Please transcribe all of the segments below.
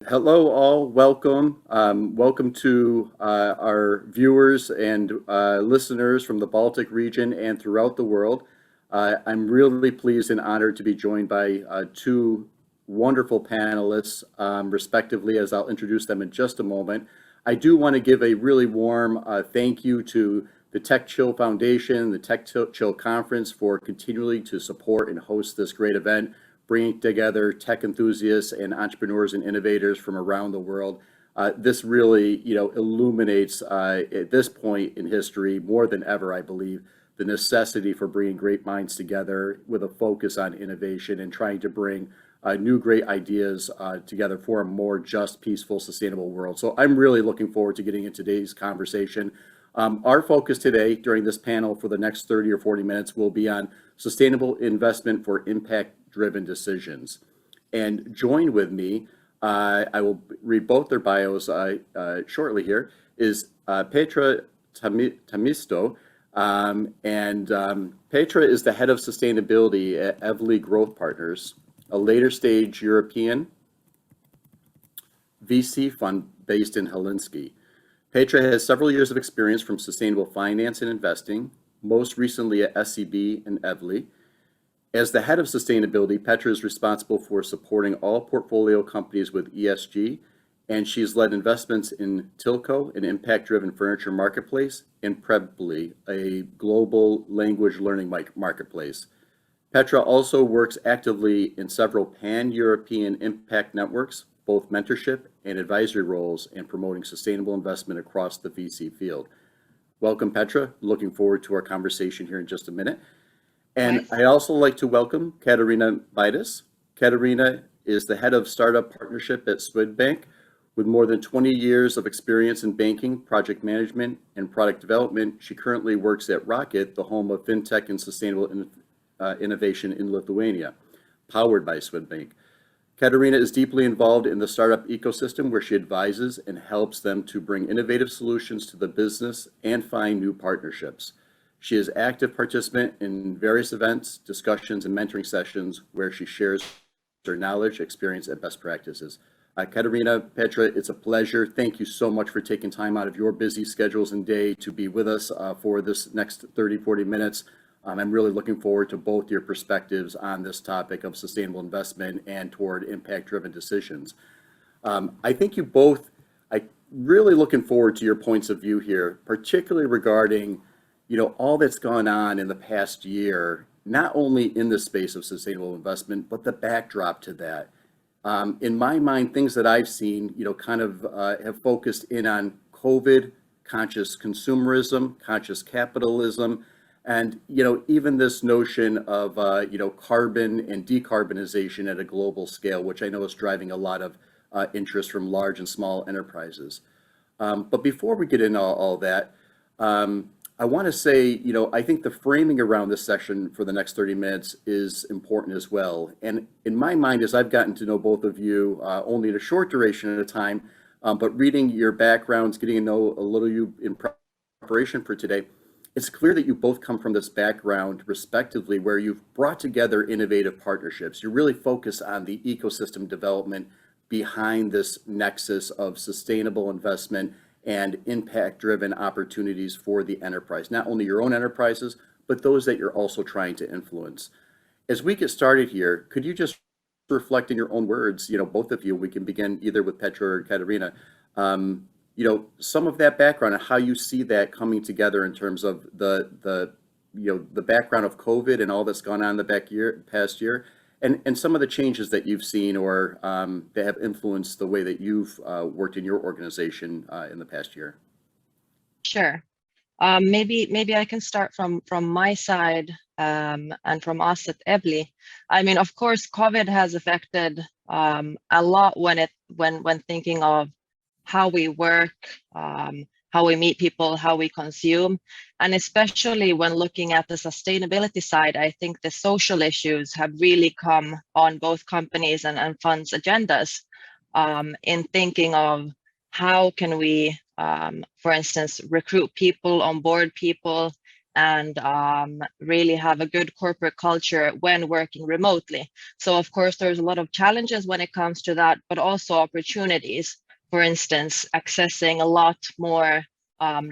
Hello, all. Welcome. Welcome to our viewers and listeners from the Baltic region and throughout the world. I'm really pleased and honored to be joined by two wonderful panelists, respectively, as I'll introduce them in just a moment. I do want to give a really warm thank you to the TechChill Foundation, the TechChill Conference for continuing to support and host this great event, bringing together tech enthusiasts and entrepreneurs and innovators from around the world. This really, illuminates at this point in history more than ever, I believe, the necessity for bringing great minds together with a focus on innovation and trying to bring new great ideas together for a more just, peaceful, sustainable world. So I'm really looking forward to getting into today's conversation. Our focus today during this panel for the next 30 or 40 minutes will be on sustainable investment for impact-driven decisions. And join with me, I will read both their bios shortly here, is Petra Tammisto. Petra is the head of sustainability at Evli Growth Partners, a later stage European VC fund based in Helsinki. Petra has several years of experience from sustainable finance and investing, most recently at SEB and Evli. As the head of sustainability, Petra is responsible for supporting all portfolio companies with ESG, and she's led investments in Tilco, an impact-driven furniture marketplace, and Prebly, a global language learning marketplace. Petra also works actively in several pan-European impact networks, both mentorship and advisory roles, in promoting sustainable investment across the VC field. Welcome, Petra. Looking forward to our conversation here in just a minute. And Nice. I'd also like to welcome Jekaterina Bitus. Jekaterina is the head of startup partnership at Swedbank. With more than 20 years of experience in banking, project management, and product development, she currently works at Rocket, the home of fintech and sustainable innovation in Lithuania, powered by Swedbank. Jekaterina is deeply involved in the startup ecosystem where she advises and helps them to bring innovative solutions to the business and find new partnerships. She is an active participant in various events, discussions, and mentoring sessions where she shares her knowledge, experience, and best practices. Jekaterina, Petra, it's a pleasure. Thank you so much for taking time out of your busy schedules and day to be with us for this next 30, 40 minutes. I'm really looking forward to both your perspectives on this topic of sustainable investment and toward impact-driven decisions. I think you both, really looking forward to your points of view here, particularly regarding, all that's gone on in the past year, not only in the space of sustainable investment, but the backdrop to that. In my mind, things that I've seen, have focused in on COVID, conscious consumerism, conscious capitalism, and even this notion of carbon and decarbonization at a global scale, which I know is driving a lot of interest from large and small enterprises. But before we get into all that, I want to say, I think the framing around this session for the next 30 minutes is important as well. And in my mind, as I've gotten to know both of you only in a short duration at a time, but reading your backgrounds, getting to know a little you in preparation for today, it's clear that you both come from this background, respectively, where you've brought together innovative partnerships. You really focus on the ecosystem development behind this nexus of sustainable investment and impact-driven opportunities for the enterprise, not only your own enterprises, but those that you're also trying to influence. As we get started here, could you just reflect in your own words, both of you, we can begin either with Petra or Jekaterina, some of that background and how you see that coming together in terms of the background of COVID and all that's gone on the past year, and some of the changes that you've seen or that have influenced the way that you've worked in your organization in the past year. Sure. Maybe I can start from my side and from us at Evli. I mean, of course, COVID has affected a lot when thinking of how we work, how we meet people, how we consume, and especially when looking at the sustainability side, I think the social issues have really come on both companies and funds' agendas in thinking of how can we, for instance, recruit people, onboard people, and really have a good corporate culture when working remotely. So of course, there's a lot of challenges when it comes to that, but also opportunities. For instance, accessing a lot more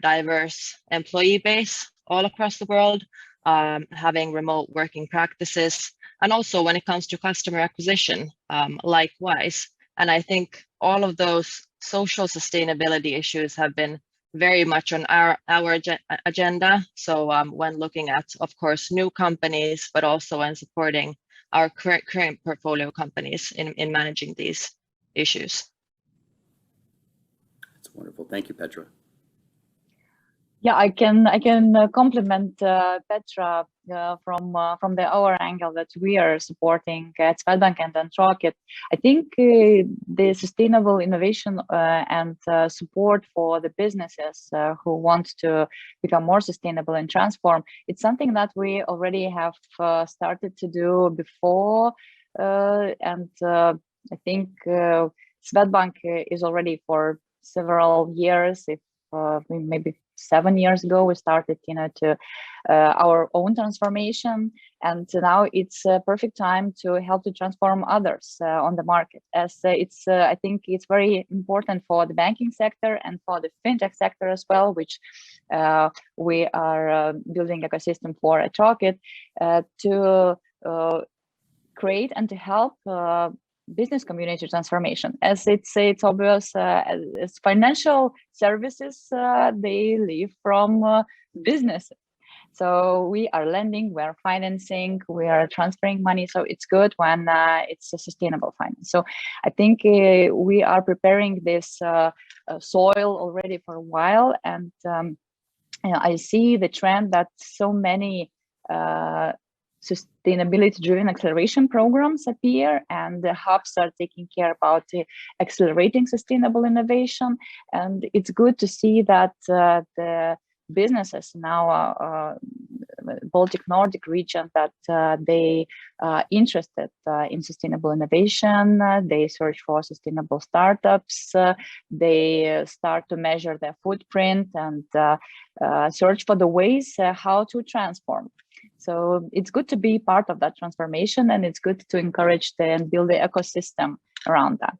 diverse employee base all across the world, having remote working practices, and also when it comes to customer acquisition, likewise. And I think all of those social sustainability issues have been very much on our agenda. So when looking at, of course, new companies, but also when supporting our current portfolio companies in managing these issues. That's wonderful. Thank you, Petra. Yeah, I can compliment Petra from our angle that we are supporting at Swedbank and Rocket. I think the sustainable innovation and support for the businesses who want to become more sustainable and transform, it's something that we already have started to do before, and I think Swedbank is already for several years, if maybe 7 years ago, we started, to our own transformation, and now it's a perfect time to help to transform others on the market. As it's, I think it's very important for the banking sector and for the fintech sector as well, which we are building ecosystem for at Rocket to create and to help business community transformation, as it's obvious, as financial services they live from business. So we are lending, we are financing, we are transferring money. So it's good when it's a sustainable finance. So I think we are preparing this soil already for a while, and I see the trend that so many sustainability-driven acceleration programs appear, and the hubs are taking care about accelerating sustainable innovation. And it's good to see that the businesses now, Baltic Nordic region, that they are interested in sustainable innovation. They search for sustainable startups. They start to measure their footprint and search for the ways how to transform. So it's good to be part of that transformation, and it's good to encourage and build the ecosystem around that.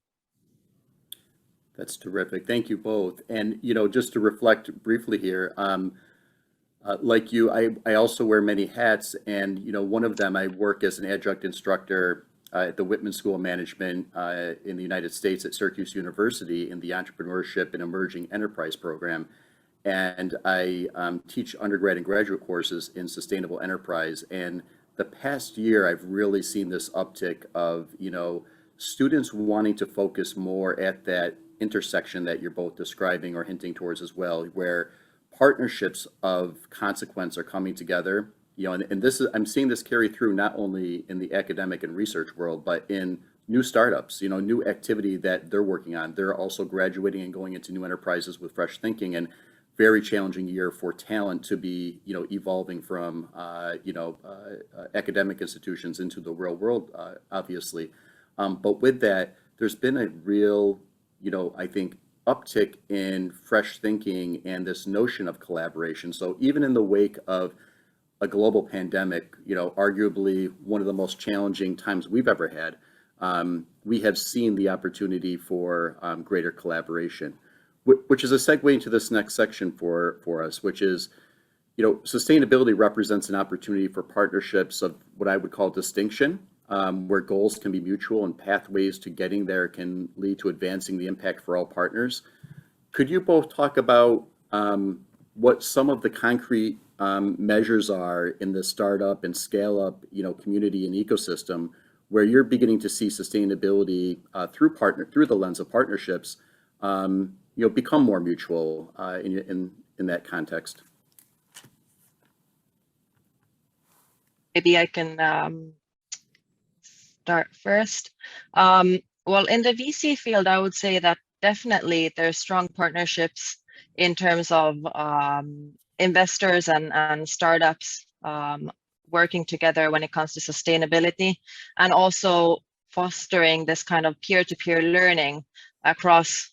That's terrific. Thank you both. And, just to reflect briefly here, like you, I also wear many hats, and, one of them, I work as an adjunct instructor at the Whitman School of Management in the United States at Syracuse University in the Entrepreneurship and Emerging Enterprise program. And I teach undergrad and graduate courses in sustainable enterprise. And the past year, I've really seen this uptick of, students wanting to focus more at that intersection that you're both describing or hinting towards as well, where partnerships of consequence are coming together. And this is, I'm seeing this carry through not only in the academic and research world, but in new startups, new activity that they're working on. They're also graduating and going into new enterprises with fresh thinking, and very challenging year for talent to be, evolving from, academic institutions into the real world, obviously. But with that, there's been a real, I think, uptick in fresh thinking and this notion of collaboration. So even in the wake of a global pandemic, arguably one of the most challenging times we've ever had, we have seen the opportunity for greater collaboration, which is a segue into this next section for us, which is, sustainability represents an opportunity for partnerships of what I would call distinction, where goals can be mutual and pathways to getting there can lead to advancing the impact for all partners. Could you both talk about what some of the concrete measures are in the startup and scale up, community and ecosystem, where you're beginning to see sustainability through the lens of partnerships, become more mutual in that context? Maybe I can start first. Well, in the VC field, I would say that definitely there's strong partnerships in terms of investors and startups working together when it comes to sustainability, and also fostering this kind of peer-to-peer learning across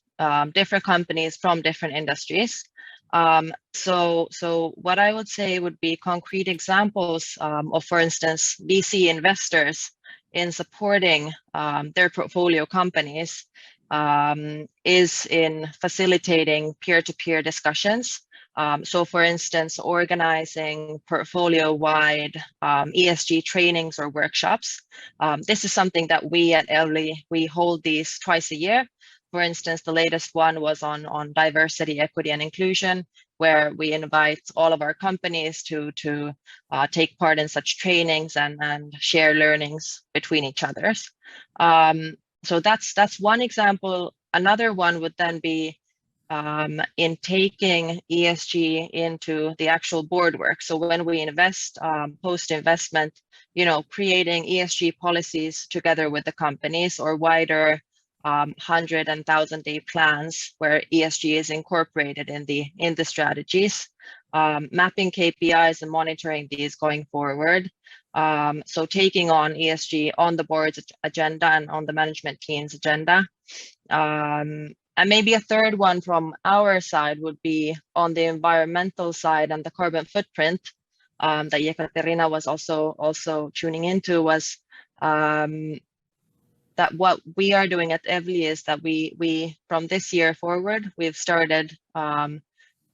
different companies from different industries. So what I would say would be concrete examples of, for instance, VC investors in supporting their portfolio companies is in facilitating peer-to-peer discussions. So for instance, organizing portfolio-wide ESG trainings or workshops. This is something that we at Evli, we hold these twice a year. For instance, the latest one was on diversity, equity, and inclusion, where we invite all of our companies to take part in such trainings and share learnings between each others. So that's one example. Another one would then be in taking ESG into the actual board work. So when we invest, post-investment, creating ESG policies together with the companies, or wider 100 and 1,000-day plans where ESG is incorporated in the strategies, mapping KPIs and monitoring these going forward. So taking on ESG on the board's agenda and on the management team's agenda. And maybe a third one from our side would be on the environmental side and the carbon footprint that Jekaterina was also tuning into, was that what we are doing at Evli is that we from this year forward, we've started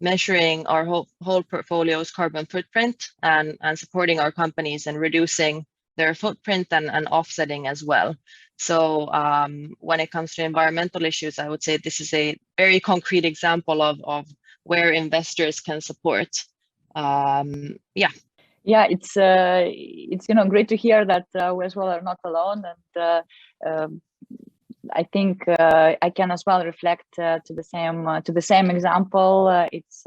measuring our whole portfolio's carbon footprint and supporting our companies and reducing their footprint and offsetting as well. So when it comes to environmental issues, I would say this is a very concrete example of where investors can support. Yeah, it's great to hear that we as well are not alone, and I think I can as well reflect to the same example. It's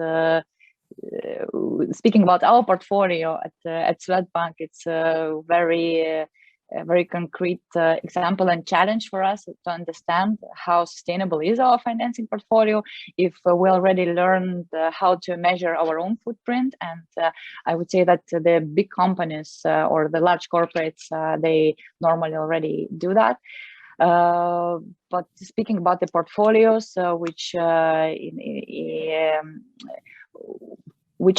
speaking about our portfolio at Swedbank. It's a very concrete example and challenge for us to understand how sustainable is our financing portfolio if we already learned how to measure our own footprint. And I would say that the big companies or the large corporates, they normally already do that. But speaking about the portfolios, which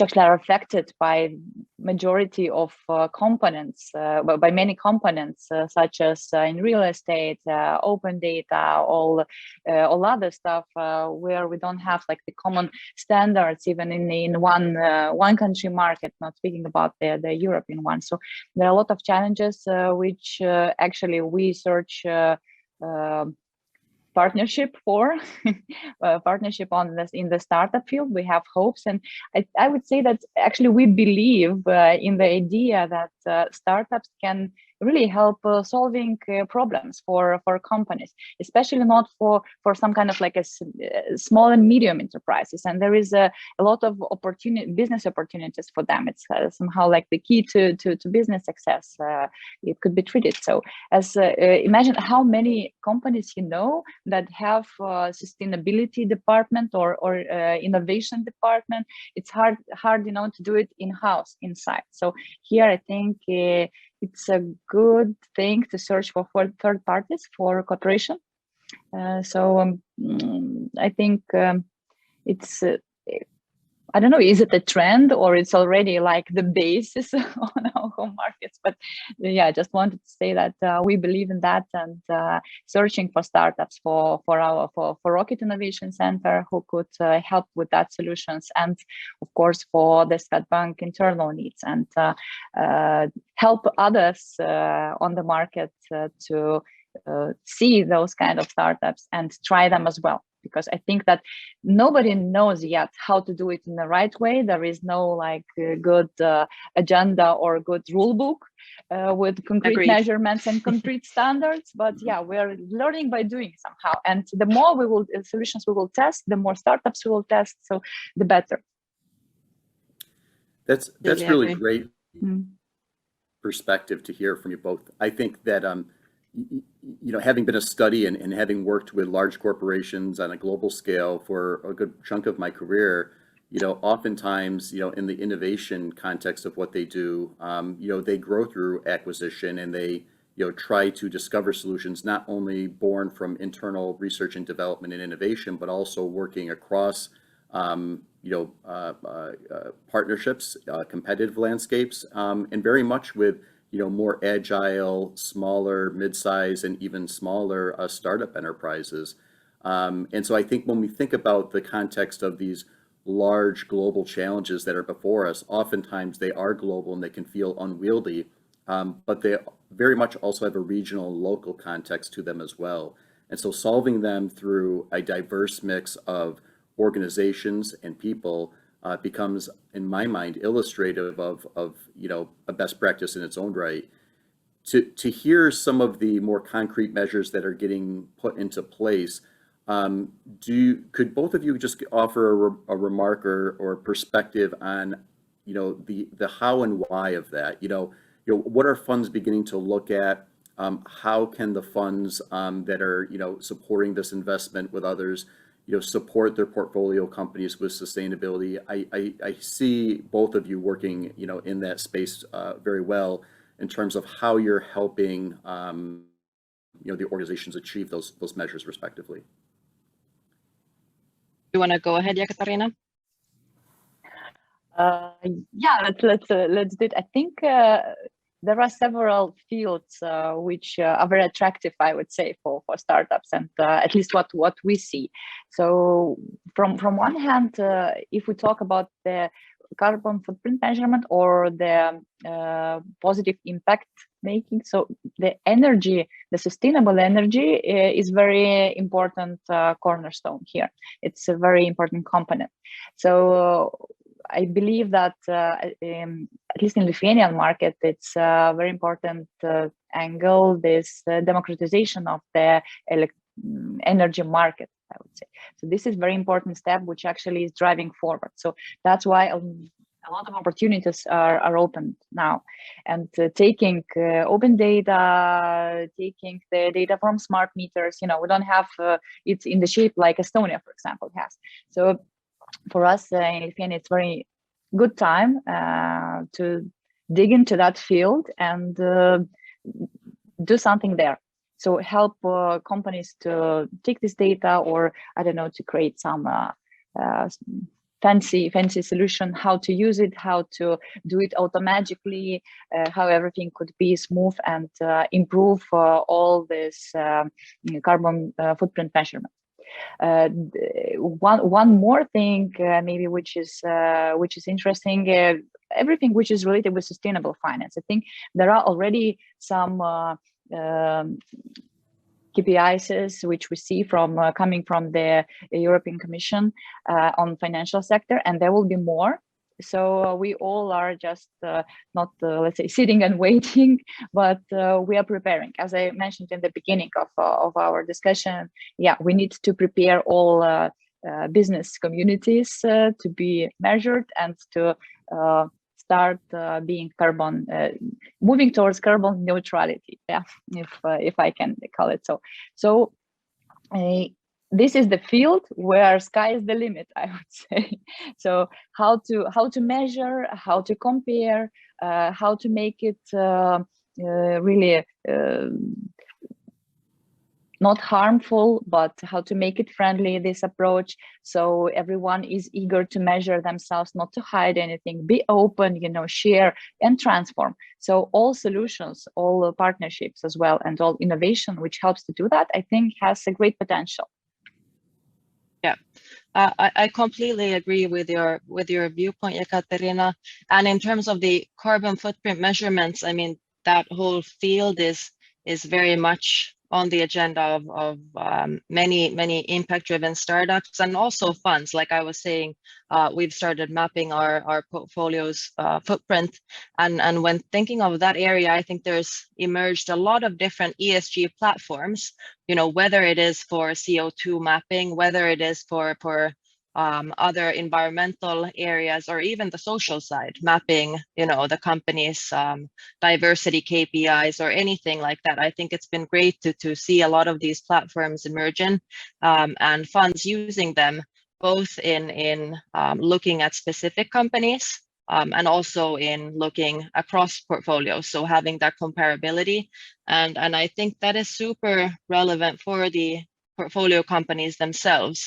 actually are affected by majority of components, by many components, such as in real estate, open data, all other stuff, where we don't have like the common standards, even in one country market, not speaking about the European one. So there are a lot of challenges which actually we search partnership for partnership on this in the startup field. We have hopes, and I would say that actually we believe in the idea that startups can really help solving problems for companies, especially not for some kind of like a small and medium enterprises. And there is a lot of business opportunities for them. It's somehow like the key to business success. It could be treated so. As imagine how many companies that have sustainability department or innovation department. It's hard to do it in-house inside. So here I think it's a good thing to search for third parties for cooperation. So I think it's I don't know, is it a trend or it's already like the basis on our home markets? But yeah, I just wanted to say that we believe in that, and searching for startups for Rocket Innovation Center who could help with that solutions, and of course for the Swedbank internal needs, and help others on the market to see those kind of startups and try them as well. Because I think that nobody knows yet how to do it in the right way. There is no like good agenda or good rule book with concrete Agreed. measurements and concrete standards. But yeah, we're learning by doing somehow. And the more solutions we will test, the more startups we will test, so the better. That's really great perspective to hear from you both. I think that having been a study and having worked with large corporations on a global scale for a good chunk of my career, oftentimes, in the innovation context of what they do, they grow through acquisition, and they, try to discover solutions not only born from internal research and development and innovation, but also working across partnerships, competitive landscapes, and very much with more agile, smaller, mid-size, and even smaller startup enterprises. And so I think when we think about the context of these large global challenges that are before us, oftentimes they are global and they can feel unwieldy, but they very much also have a regional and local context to them as well. And so solving them through a diverse mix of organizations and people becomes, in my mind, illustrative of a best practice in its own right. To hear some of the more concrete measures that are getting put into place, could both of you just offer a remark or perspective on the how and why of that? What are funds beginning to look at? How can the funds that are supporting this investment with others support their portfolio companies with sustainability? I see both of you working in that space very well in terms of how you're helping the organizations achieve those measures respectively. You want to go ahead, Jekaterina? Yeah, let's do it. I think there are several fields which are very attractive, I would say, for startups, and at least what we see. So from one hand, if we talk about the carbon footprint measurement or the positive impact making, so the energy, the sustainable energy is very important cornerstone here. It's a very important component. So I believe that at least in Lithuanian market, it's a very important angle, this democratization of the energy market, I would say. So this is very important step, which actually is driving forward. So that's why a lot of opportunities are open now, and taking open data, taking the data from smart meters. We don't have it's in the shape like Estonia, for example, has. So for us in Lithuania, it's very good time to dig into that field and do something there. So help companies to take this data, or I don't know, to create some fancy solution, how to use it, how to do it automatically, how everything could be smooth and improve all this carbon footprint measurement. One more thing, maybe which is interesting, everything which is related with sustainable finance. I think there are already some KPIs which we see from coming from the European Commission on financial sector, and there will be more. So we all are just not, let's say, sitting and waiting, but we are preparing. As I mentioned in the beginning of our discussion, yeah, we need to prepare all business communities to be measured and to start being moving towards carbon neutrality. Yeah, if I can call it so. So this is the field where sky is the limit, I would say. So how to measure, how to compare, how to make it really not harmful, but how to make it friendly, this approach. So everyone is eager to measure themselves, not to hide anything, be open, share and transform. So all solutions, all partnerships as well, and all innovation, which helps to do that, I think has a great potential. Yeah, I completely agree with your viewpoint, Jekaterina. And in terms of the carbon footprint measurements, I mean, that whole field is very much on the agenda of many impact-driven startups and also funds. Like I was saying, we've started mapping our portfolio's footprint. And when thinking of that area, I think there's emerged a lot of different ESG platforms, whether it is for CO2 mapping, whether it is for other environmental areas, or even the social side, mapping, the company's diversity KPIs or anything like that. I think it's been great to see a lot of these platforms emerging and funds using them, both in looking at specific companies and also in looking across portfolios. So having that comparability. And I think that is super relevant for the portfolio companies themselves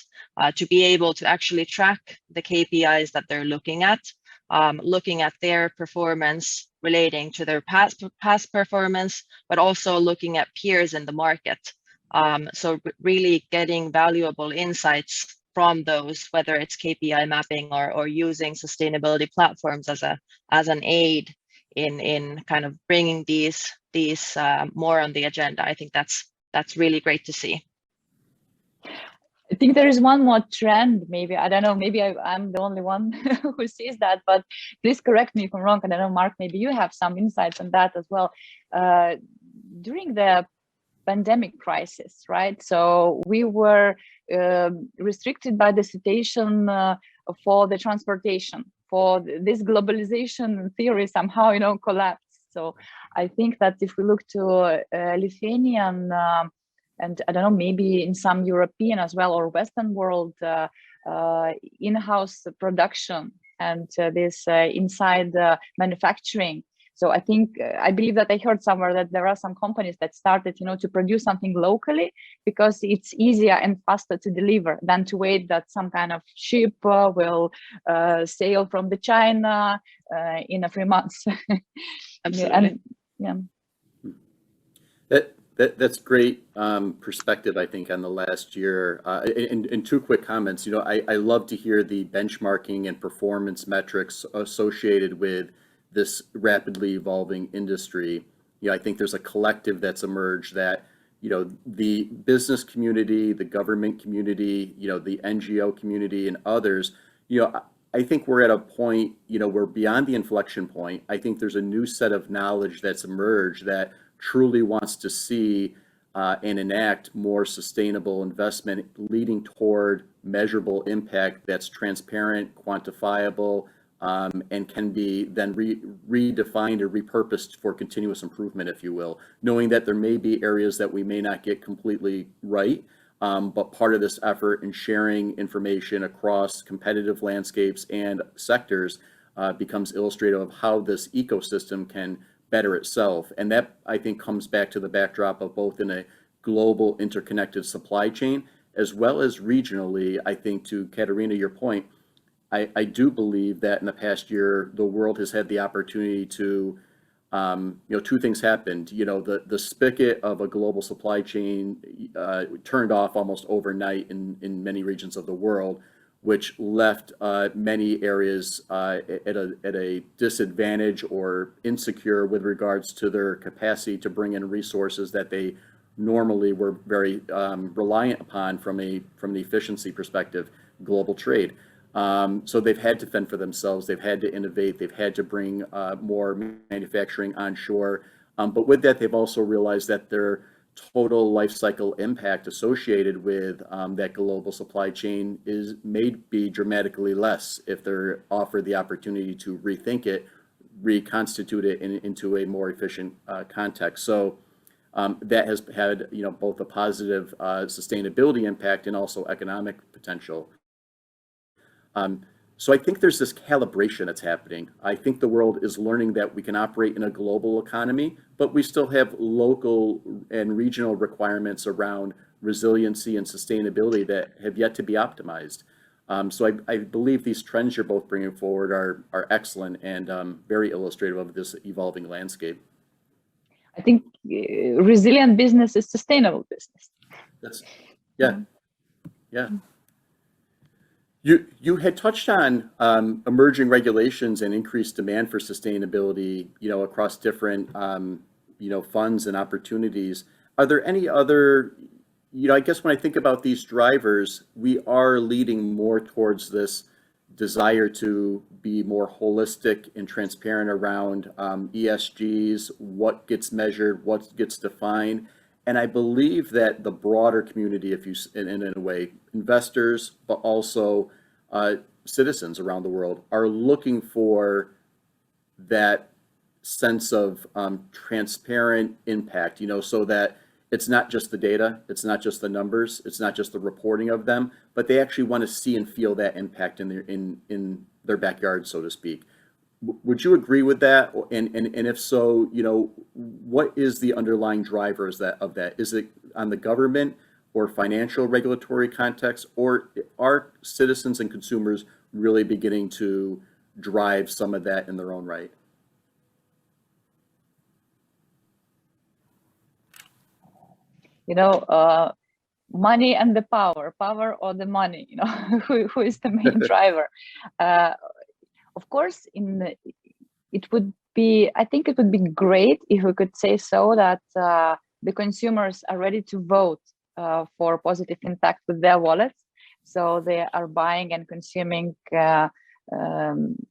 to be able to actually track the KPIs that they're looking at their performance relating to their past performance, but also looking at peers in the market. So really getting valuable insights from those, whether it's KPI mapping or using sustainability platforms as an aid in kind of bringing these more on the agenda. I think that's really great to see. I think there is one more trend, maybe, I don't know, maybe I'm the only one who sees that, but please correct me if I'm wrong. And I know, Mark, maybe you have some insights on that as well. During the pandemic crisis, right? So we were restricted by the situation for the transportation, for this globalization theory somehow, you know, collapsed. So I think that if we look to Lithuanian and I don't know, maybe in some European as well or Western world in-house production and this inside manufacturing. So I think I believe that I heard somewhere that there are some companies that started, you know, to produce something locally because it's easier and faster to deliver than to wait that some kind of ship will sail from the China in a 3 months. Absolutely. And, yeah. That's great perspective, I think, on the last year. And two quick comments. You know, I love to hear the benchmarking and performance metrics associated with this rapidly evolving industry. You know, I think there's a collective that's emerged that, you know, the business community, the government community, you know, the NGO community and others, you know, I think we're at a point, you know, we're beyond the inflection point. I think there's a new set of knowledge that's emerged that truly wants to see and enact more sustainable investment leading toward measurable impact that's transparent, quantifiable, and can be then redefined or repurposed for continuous improvement, if you will, knowing that there may be areas that we may not get completely right, but part of this effort in sharing information across competitive landscapes and sectors becomes illustrative of how this ecosystem can better itself. And that, I think, comes back to the backdrop of both in a global interconnected supply chain as well as regionally. I think, to Jekaterina, your point, I do believe that in the past year, the world has had the opportunity to, you know, two things happened. You know, the spigot of a global supply chain turned off almost overnight in many regions of the world, which left many areas at a disadvantage or insecure with regards to their capacity to bring in resources that they normally were very reliant upon from the efficiency perspective, global trade. So they've had to fend for themselves, they've had to innovate, they've had to bring more manufacturing onshore. But with that, they've also realized that their total life cycle impact associated with that global supply chain may be dramatically less if they're offered the opportunity to rethink it, reconstitute it into a more efficient context. So that has had, you know, both a positive sustainability impact and also economic potential. So I think there's this calibration that's happening. I think the world is learning that we can operate in a global economy, but we still have local and regional requirements around resiliency and sustainability that have yet to be optimized. So I believe these trends you're both bringing forward are excellent and very illustrative of this evolving landscape. I think resilient business is sustainable business. Yeah. You had touched on emerging regulations and increased demand for sustainability, you know, across different, you know, funds and opportunities. Are there any other, you know, I guess when I think about these drivers, we are leading more towards this desire to be more holistic and transparent around ESGs, what gets measured, what gets defined. And I believe that the broader community, if you, in a way, investors, but also citizens around the world are looking for that sense of transparent impact, you know, so that it's not just the data, it's not just the numbers, it's not just the reporting of them, but they actually want to see and feel that impact in their backyard, so to speak. Would you agree with that? And if so, you know, what is the underlying drivers of that? Is it on the government or financial regulatory context, or are citizens and consumers really beginning to drive some of that in their own right? Money and the power or the money, who is the main driver? Of course, I think it would be great if we could say so that the consumers are ready to vote for positive impact with their wallets. So they are buying and consuming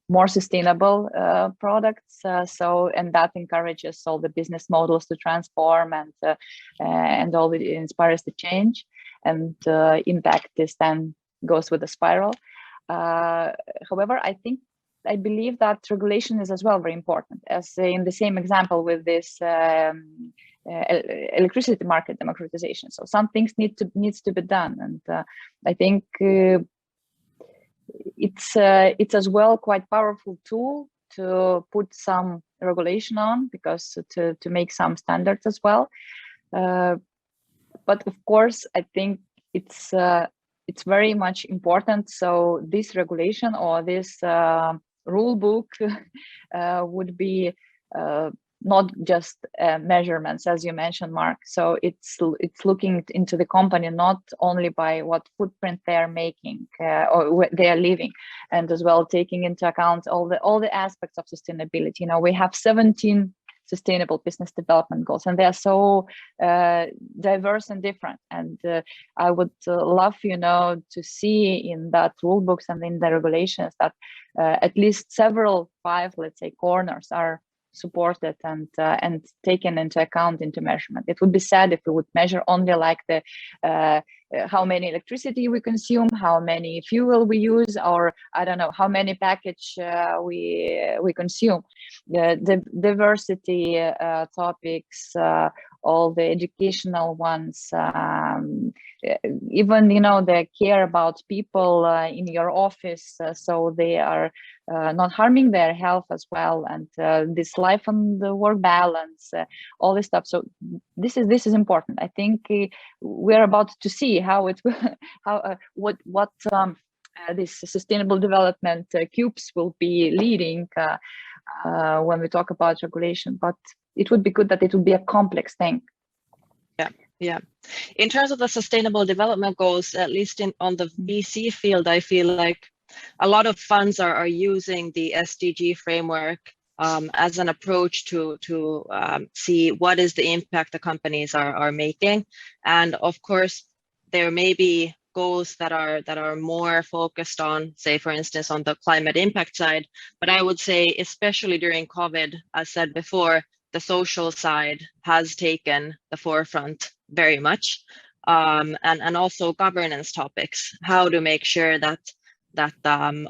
more sustainable products. And that encourages all the business models to transform and all it inspires the change. And impact is then goes with a spiral. However, I believe that regulation is as well very important, as in the same example with this electricity market democratization. So some things needs to be done, and I think it's as well quite powerful tool to put some regulation on, because to make some standards as well. But of course, I think it's very much important. So this regulation or this rule book would be not just measurements, as you mentioned, Mark. So it's looking into the company not only by what footprint they are making or where they are living, and as well taking into account all the aspects of sustainability. We have 17 sustainable business development goals, and they are so diverse and different. And I would love, to see in that rule books and in the regulations that at least 5, let's say, corners are supported and taken into account into measurement. It would be sad if we would measure only like the how many electricity we consume, how many fuel we use, or I don't know how many package we consume. The diversity topics, all the educational ones, even they care about people in your office, so they are not harming their health as well, and this life and the work balance, all this stuff. So this is important. I think we're about to see how it what this sustainable development cubes will be leading when we talk about regulation. But it would be good that it would be a complex thing. Yeah. In terms of the sustainable development goals, at least on the VC field, I feel like a lot of funds are using the SDG framework as an approach to see what is the impact the companies are making. And of course, there may be goals that are more focused on, say, for instance, on the climate impact side. But I would say, especially during COVID, as said before, the social side has taken the forefront very much, and also governance topics, how to make sure that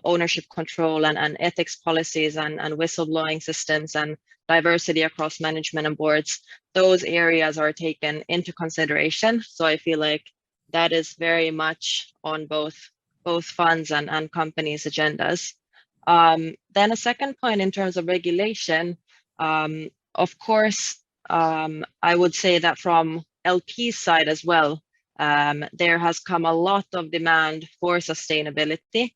ownership control and ethics policies and whistleblowing systems and diversity across management and boards, those areas are taken into consideration. So I feel like that is very much on both funds and companies' agendas. Then a second point in terms of regulation, of course, I would say that from LP side as well, there has come a lot of demand for sustainability,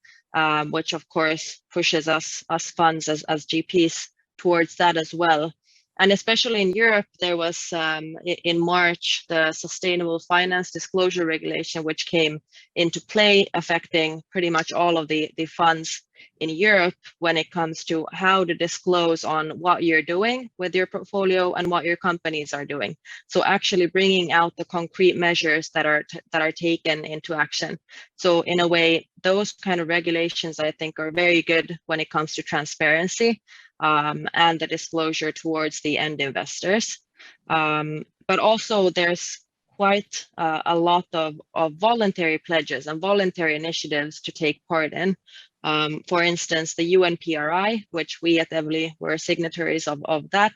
which of course pushes us funds as GPs towards that as well. And especially in Europe, there was in March, the Sustainable Finance Disclosure Regulation, which came into play, affecting pretty much all of the funds in Europe when it comes to how to disclose on what you're doing with your portfolio and what your companies are doing. So actually bringing out the concrete measures that are taken into action. So in a way, those kind of regulations, I think, are very good when it comes to transparency and the disclosure towards the end investors. But also there's quite a lot of voluntary pledges and voluntary initiatives to take part in. For instance, the UNPRI, which we at Evli were signatories of that,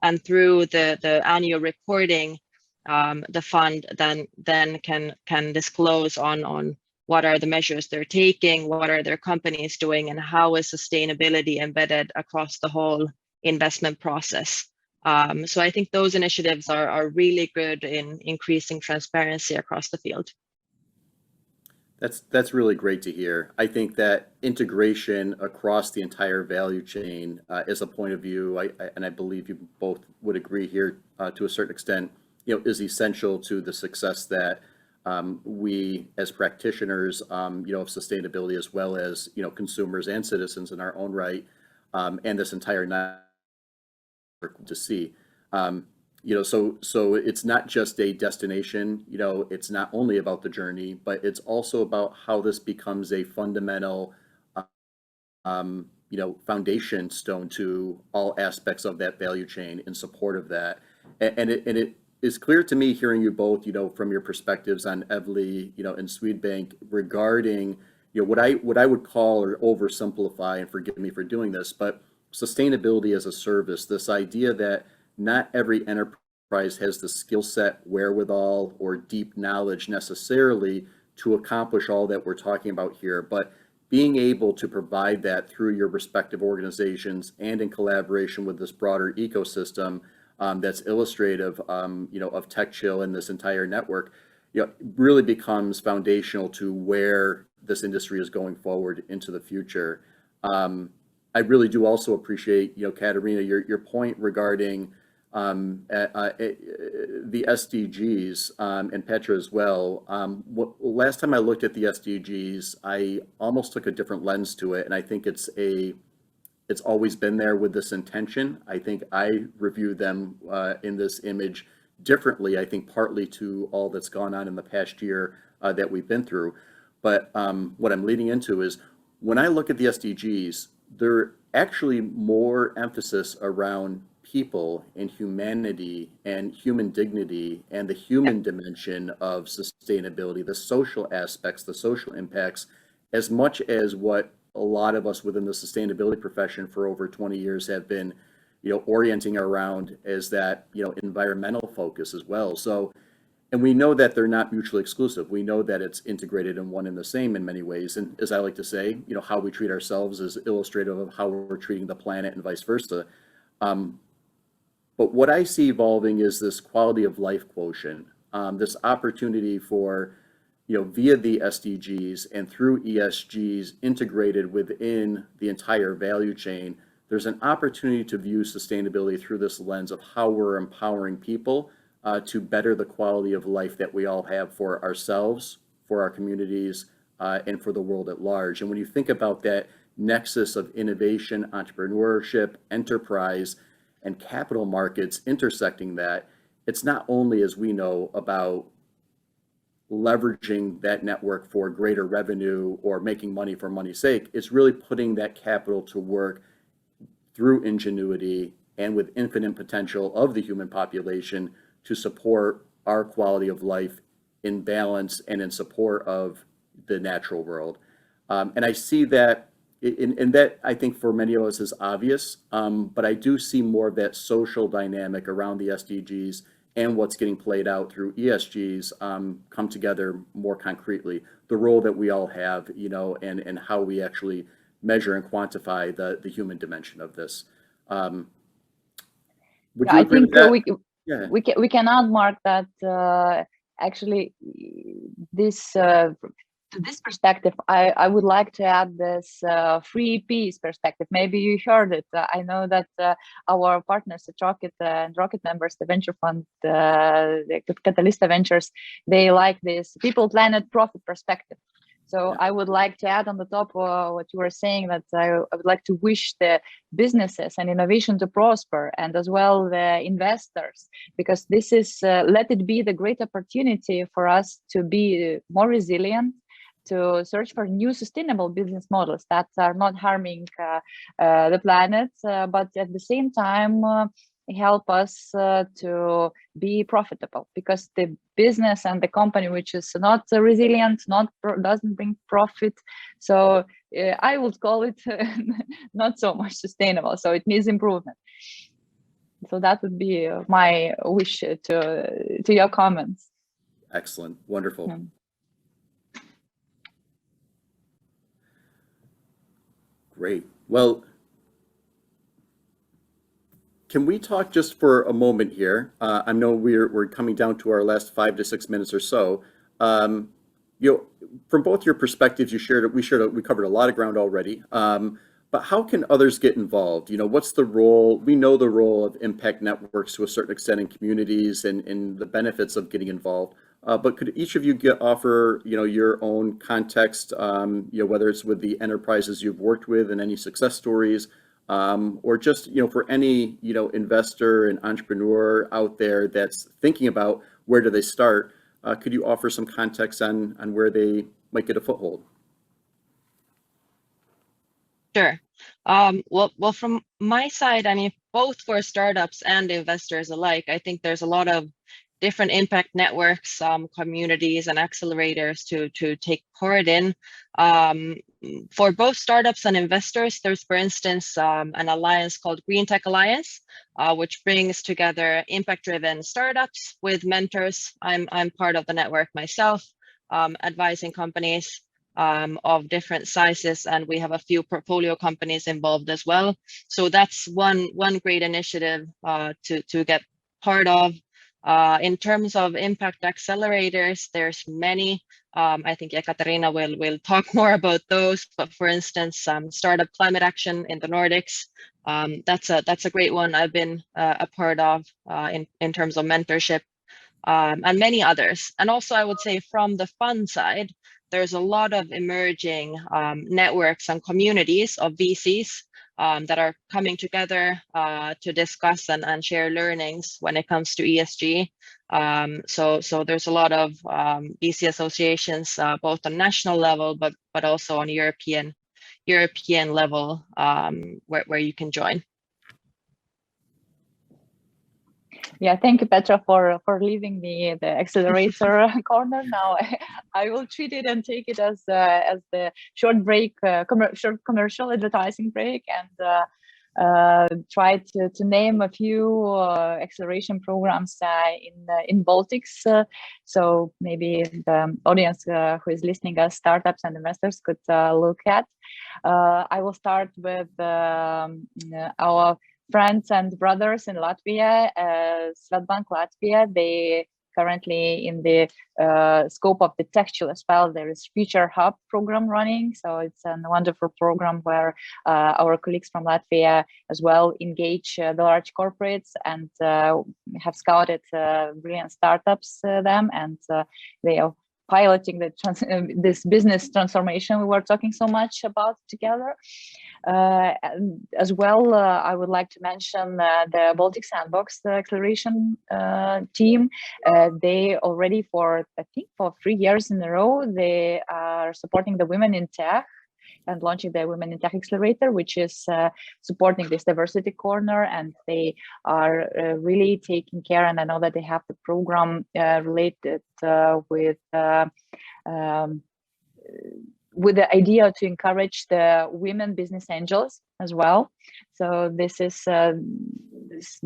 and through the annual reporting, the fund then can disclose on what are the measures they're taking, what are their companies doing, and how is sustainability embedded across the whole investment process. So I think those initiatives are really good in increasing transparency across the field. That's really great to hear. I think that integration across the entire value chain is a point of view, and I believe you both would agree here to a certain extent, is essential to the success that we as practitioners, of sustainability, as well as, consumers and citizens in our own right, and this entire network to see. So it's not just a destination, it's not only about the journey, but it's also about how this becomes a fundamental, foundation stone to all aspects of that value chain in support of that. And it is clear to me hearing you both, from your perspectives on Evli, and Swedbank regarding, what I would call, or oversimplify, and forgive me for doing this, but sustainability as a service, this idea that not every enterprise has the skill set, wherewithal, or deep knowledge necessarily to accomplish all that we're talking about here, but being able to provide that through your respective organizations and in collaboration with this broader ecosystem that's illustrative, of TechChill and this entire network, really becomes foundational to where this industry is going forward into the future. I really do also appreciate, Jekaterina, your point regarding the SDGs, and Petra as well. Last time I looked at the SDGs, I almost took a different lens to it, and I think it's always been there with this intention. I think I review them in this image differently, I think partly to all that's gone on in the past year that we've been through. But what I'm leading into is, when I look at the SDGs, they're actually more emphasis around people and humanity and human dignity and the human dimension of sustainability, the social aspects, the social impacts, as much as what a lot of us within the sustainability profession for over 20 years have been, orienting around as that, environmental focus as well. So, and we know that they're not mutually exclusive. We know that it's integrated in one and the same in many ways. And as I like to say, how we treat ourselves is illustrative of how we're treating the planet and vice versa. But what I see evolving is this quality of life quotient, this opportunity for, via the SDGs and through ESGs integrated within the entire value chain, there's an opportunity to view sustainability through this lens of how we're empowering people to better the quality of life that we all have for ourselves, for our communities, and for the world at large. And when you think about that nexus of innovation, entrepreneurship, enterprise, and capital markets intersecting that, it's not only, as we know, about leveraging that network for greater revenue or making money for money's sake. It's really putting that capital to work through ingenuity and with infinite potential of the human population to support our quality of life in balance and in support of the natural world. And I see that, and that I think for many of us is obvious, but I do see more of that social dynamic around the SDGs and what's getting played out through ESGs come together more concretely. The role that we all have, and how we actually measure and quantify the human dimension of this. Would you I agree think with that? we can add, Mark, that actually this to this perspective, I would like to add this 3Ps perspective. Maybe you heard it. I know that our partners at Rocket and Rocket members, the venture fund, the Catalyst Ventures, they like this people, planet, profit perspective. So I would like to add on the top what you were saying, that I would like to wish the businesses and innovation to prosper, and as well the investors, because this is, let it be the great opportunity for us to be more resilient, to search for new sustainable business models that are not harming the planet, but at the same time help us to be profitable, because the business and the company which is not resilient, doesn't bring profit, so I would call it not so much sustainable, so it needs improvement. So that would be my wish to your comments. Excellent, wonderful. Great. Well, Can we talk just for a moment here? I know we're coming down to our last 5 to 6 minutes or so. From both your perspectives, we covered a lot of ground already. But how can others get involved? What's the role? We know the role of impact networks to a certain extent in communities and the benefits of getting involved. But could each of you offer, your own context, whether it's with the enterprises you've worked with and any success stories, or just, for any, investor and entrepreneur out there that's thinking about where do they start, could you offer some context on where they might get a foothold? Sure. Well, from my side, I mean, both for startups and investors alike, I think there's a lot of different impact networks, communities, and accelerators to take part in. For both startups and investors, there's, for instance, an alliance called Green Tech Alliance, which brings together impact-driven startups with mentors. I'm part of the network myself, advising companies of different sizes, and we have a few portfolio companies involved as well. So that's one great initiative to get part of. In terms of impact accelerators, there's many. I think Jekaterina will talk more about those. But for instance, Startup Climate Action in the Nordics, that's a great one I've been a part of in terms of mentorship, and many others. And also, I would say from the fund side, there's a lot of emerging networks and communities of VCs that are coming together to discuss and share learnings when it comes to ESG. So there's a lot of VC associations, both on national level, but also on European level, where you can join. Yeah, thank you, Petra, for leaving me the accelerator corner. Now I will treat it and take it as the short break, short commercial advertising break, and try to name a few acceleration programs in Baltics. So maybe the audience who is listening as startups and investors could look at. I will start with our friends and brothers in Latvia, Swedbank Latvia. They currently in the scope of the TechChill as well. There is Future Hub program running. So it's a wonderful program where our colleagues from Latvia as well engage the large corporates and have scouted brilliant startups them, and they are piloting this business transformation we were talking so much about together. As well, I would like to mention the Baltic Sandbox, the acceleration team. They already for 3 years in a row, they are supporting the women in tech and launching the Women in Tech Accelerator, which is supporting this diversity corner, and they are really taking care. And I know that they have the program related with the idea to encourage the women business angels as well. So this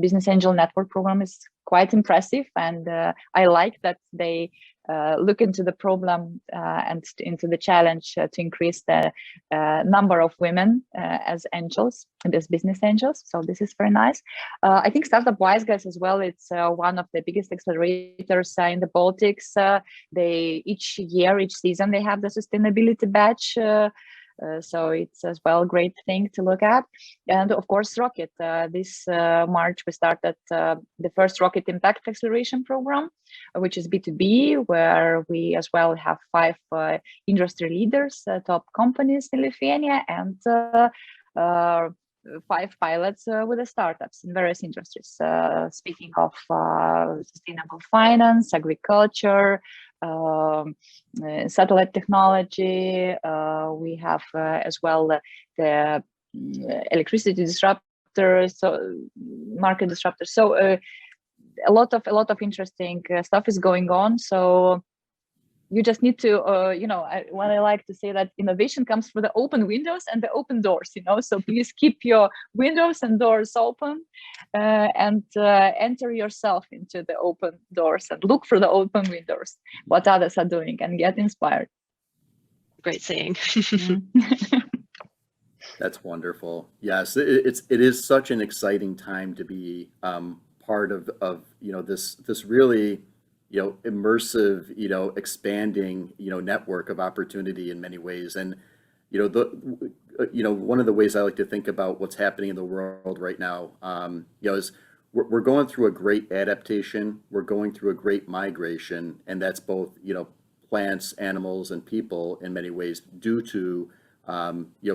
business angel network program is quite impressive, and I like that they look into the problem and into the challenge to increase the number of women as angels, as business angels. So this is very nice. I think Startup Wise Guys as well, it's one of the biggest accelerators in the Baltics. They each season they have the sustainability badge. So it's as well a great thing to look at. And of course, Rocket. This March, we started the first Rocket Impact Acceleration Program, which is B2B, where we as well have 5 industry leaders, top companies in Lithuania, and 5 pilots with the startups in various industries. Speaking of sustainable finance, agriculture, satellite technology, we have as well the electricity disruptors, so market disruptors. So a lot of interesting stuff is going on. So you just need to, what I like to say that innovation comes through the open windows and the open doors, so please keep your windows and doors open and enter yourself into the open doors and look through the open windows, what others are doing, and get inspired. Great saying. That's wonderful. Yes, it is such an exciting time to be part of this really immersive expanding network of opportunity in many ways. And one of the ways I like to think about what's happening in the world right now is we're going through a great adaptation, we're going through a great migration, and that's both plants, animals, and people in many ways due to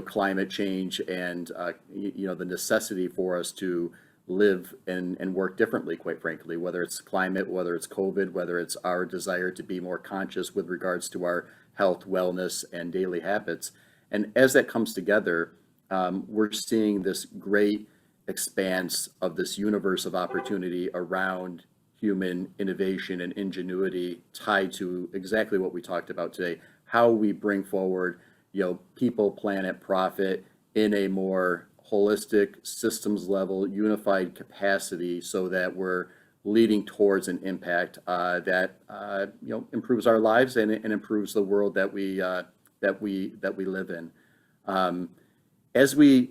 climate change and the necessity for us to live and work differently, quite frankly, whether it's climate, whether it's COVID, whether it's our desire to be more conscious with regards to our health, wellness, and daily habits. And as that comes together, we're seeing this great expanse of this universe of opportunity around human innovation and ingenuity tied to exactly what we talked about today, how we bring forward people, planet, profit in a more holistic, systems level, unified capacity, so that we're leading towards an impact that improves our lives and improves the world that we live in. As we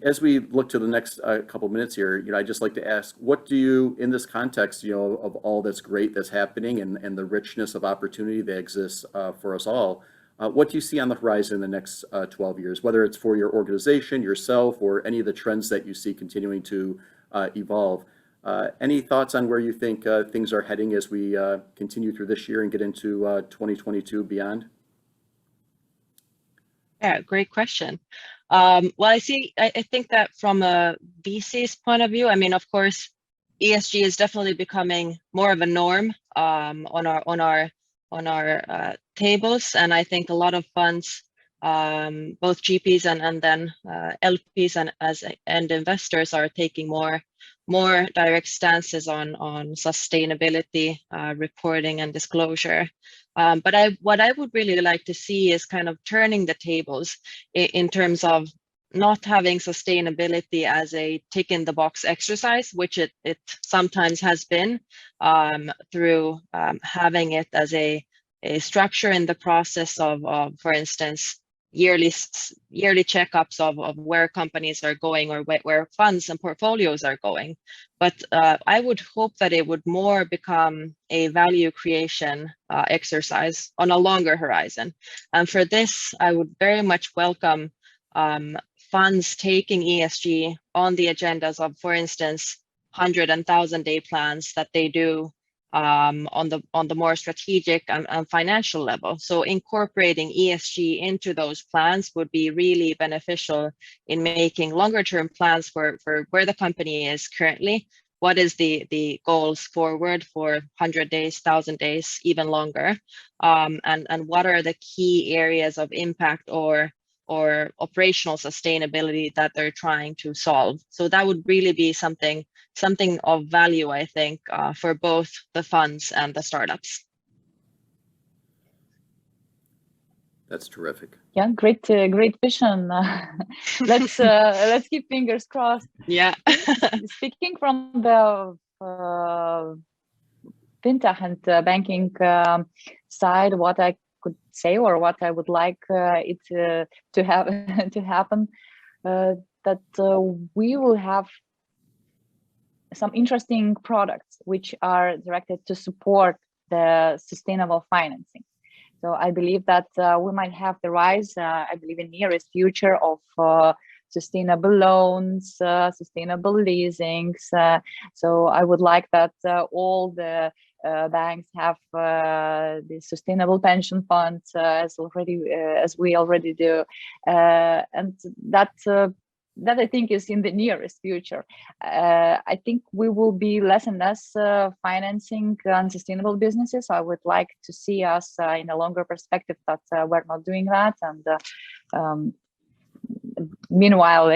look to the next couple minutes here, I'd just like to ask, what do you, in this context, of all that's great that's happening and the richness of opportunity that exists for us all, what do you see on the horizon in the next 12 years, whether it's for your organization, yourself, or any of the trends that you see continuing to evolve? Any thoughts on where you think things are heading as we continue through this year and get into 2022 beyond? Yeah, great question. Well, I think that from a VC's point of view, I mean, of course, ESG is definitely becoming more of a norm on our tables, and I think a lot of funds, both GPs and then LPs and investors are taking more direct stances on sustainability reporting and disclosure. But what I would really like to see is kind of turning the tables in terms of not having sustainability as a tick in the box exercise, which it sometimes has been, through having it as a structure in the process of for instance, yearly checkups of where companies are going or where funds and portfolios are going. But I would hope that it would more become a value creation exercise on a longer horizon. And for this, I would very much welcome funds taking ESG on the agendas of, for instance, 100 and 1,000-day plans that they do on the more strategic and financial level. So incorporating ESG into those plans would be really beneficial in making longer term plans for where the company is currently. What is the goals forward for 100 days, 1,000 days, even longer? And what are the key areas of impact or operational sustainability that they're trying to solve? So that would really be something of value, I think, for both the funds and the startups. That's terrific. Yeah, great vision. Let's keep fingers crossed. Yeah. Speaking from the fintech and banking side, what I could say, or what I would like it to have to happen, that we will have some interesting products which are directed to support the sustainable financing. So I believe that we might have the rise, I believe in nearest future, of sustainable loans, sustainable leasings. So I would like that all the banks have the sustainable pension funds as we already do, and that I think is in the nearest future. I think we will be less and less financing unsustainable businesses. I would like to see us in a longer perspective that we're not doing that, and meanwhile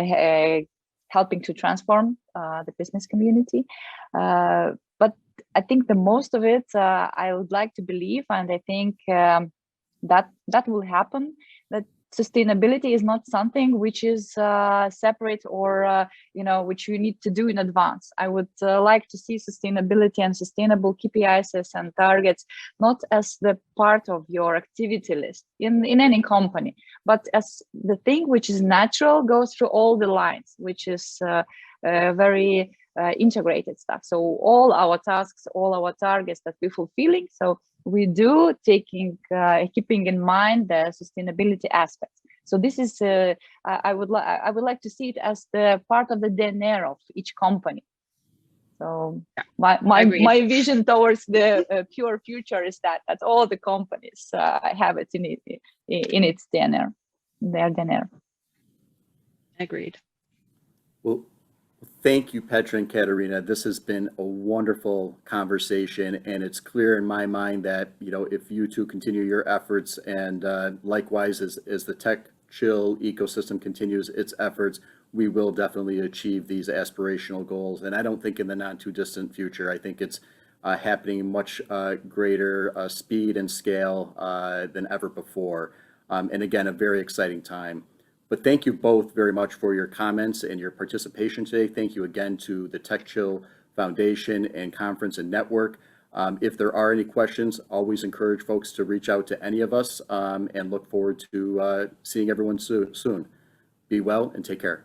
helping to transform the business community. But I think the most of it, I would like to believe, and I think that will happen, that sustainability is not something which is separate or which you need to do in advance. I would like to see sustainability and sustainable KPIs and targets not as the part of your activity list in any company, but as the thing which is natural, goes through all the lines, which is very integrated stuff. So all our tasks, all our targets that we're fulfilling, so we do keeping in mind the sustainability aspects. So this is I would like to see it as the part of the DNA of each company. So my vision towards the pure future is that all the companies have it in its DNA, their DNA. Agreed. Well, thank you, Petra and Jekaterina. This has been a wonderful conversation, and it's clear in my mind that, if you two continue your efforts, and likewise as the TechChill ecosystem continues its efforts, we will definitely achieve these aspirational goals. And I don't think in the not too distant future. I think it's happening much greater speed and scale than ever before. And again, a very exciting time. But thank you both very much for your comments and your participation today. Thank you again to the TechChill Foundation and Conference and Network. If there are any questions, always encourage folks to reach out to any of us, and look forward to seeing everyone soon. Be well and take care.